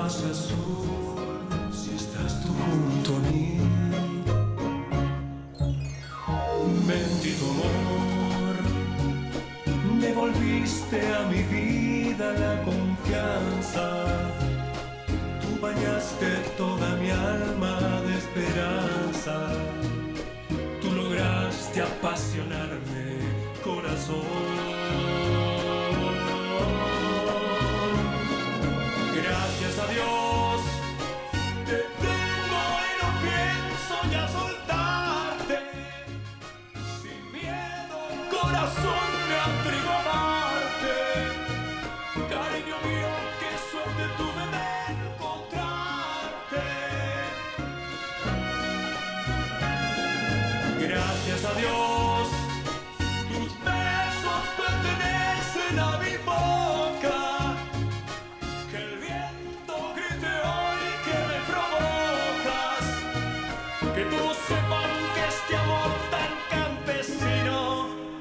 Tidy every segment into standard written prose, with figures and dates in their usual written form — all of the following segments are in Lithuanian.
más azul si estás tú junto a mí. Bendito amor, devolviste a mi vida la confianza. Tú bañaste toda mi alma de esperanza. Tú lograste apasionarme, corazón. Gracias a Dios te tengo y no pienso ya soltarte. Sin miedo, corazón, me atrevo a amarte. Cariño mío, qué suerte tuve de encontrarte. Gracias a Dios, tus besos pertenecen a mi boca. Que el viento grite hoy que me provocas. Que todos sepan que este amor tan campesino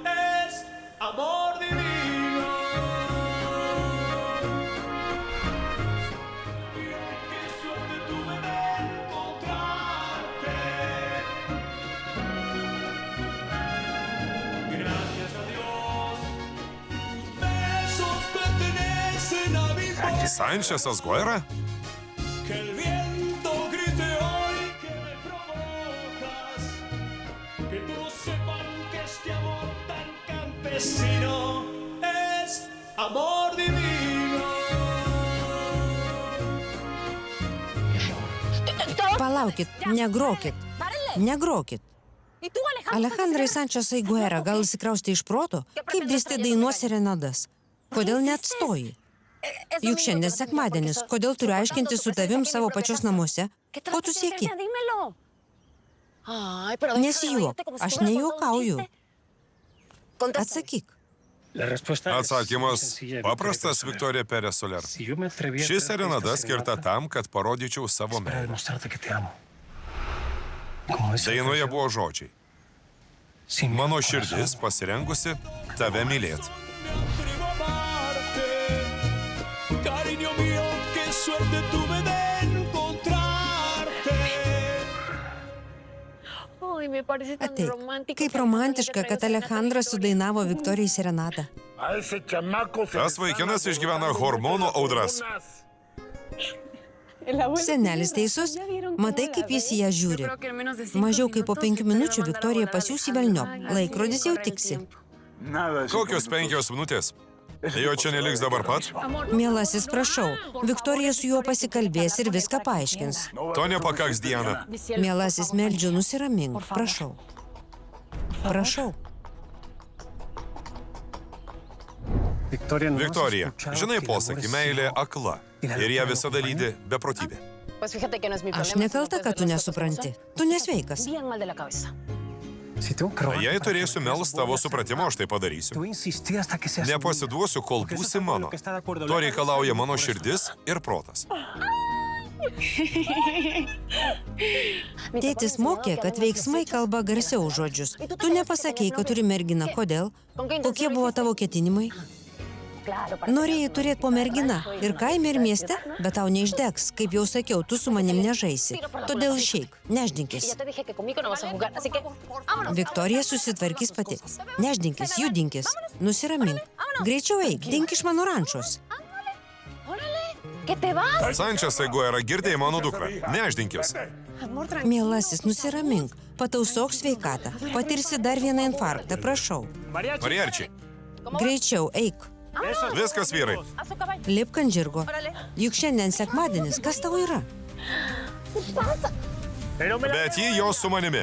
es amor divino. Qué suerte tuve de encontrarte. Gracias a Dios, tus besos pertenecen a mi boca. Sančesas Guerra? Que el viento grite hoy que me provocas. Que todos sepan que este amor tan campesino es amor divino. Palaukit, negrokit. Negrokit. Alejandrai Sančesai Guerra, gal įsikrausti iš proto? Kaip drįsti dainuos serenadas? Kodėl neatstoji? Juk šiandien sekmadienis, kodėl turiu aiškinti su tavim savo pačios namuose? Ko tu sieki? Nesijuok, aš nejuokauju. Atsakyk. Atsakymas paprastas, Viktorija Perez Soler. Ši serenada skirta tam, kad parodyčiau savo meilę. Dainoje buvo žodžiai. Mano širdis pasirengusi tave mylėti. Me atrevo a amarte. Cariño mío, qué suerte tuve de encontrarte. Ateik. Kaip romantiška, kad Alejandras sudainavo Viktorijai serenadą. Tas vaikinas išgyvena hormonų audras. Senelis teisus, matai, kaip jis į ją žiūri. Mažiau kaip po 5 minučių Viktorija pasiūs į velniop. Laikrodis jau tiksi. Kokios 5 minutės? Jo čia neliks dabar pat? Mielasis, prašau, Viktorija su juo pasikalbės ir viską paaiškins. To nepakaks, Diana. Mielasis, meldžiu, nusiramink, prašau. Prašau. Viktorija, žinai posakį, meilė akla. Ir ją visada lydi beprotybė. Aš nekalta, kad tu nesupranti. Tu nesveikas. Jei turėsiu melst tavo supratimo, aš tai padarysiu. Nepasiduosiu, kol būsi mano. To reikalauja mano širdis ir protas. Tėtis mokė, kad veiksmai kalba garsiau už žodžius. Tu nepasakei, kad turi merginą. Kodėl? Kokie buvo tavo ketinimai? Norėjai turėti po merginą ir kaime ir mieste, bet tau neišdegs. Kaip jau sakiau, tu su manim nežaisi. Todėl išeik, neždinkis. Viktorija susitvarkys pati. Neždinkis, judinkis. Nusiramink. Greičiau eik, dink iš mano rančos. Sančesai Guerra, girdėjai mano dukrą. Neždinkis. Mielasis, nusiramink. Patausok sveikatą. Patirsi dar vieną infarktą, prašau. Mariarčiai, Greičiau, eik. viskas, vyrai. Lipk ant žirgo. Juk šiandien sekmadienis, kas tau yra? Bet ji jau su manimi.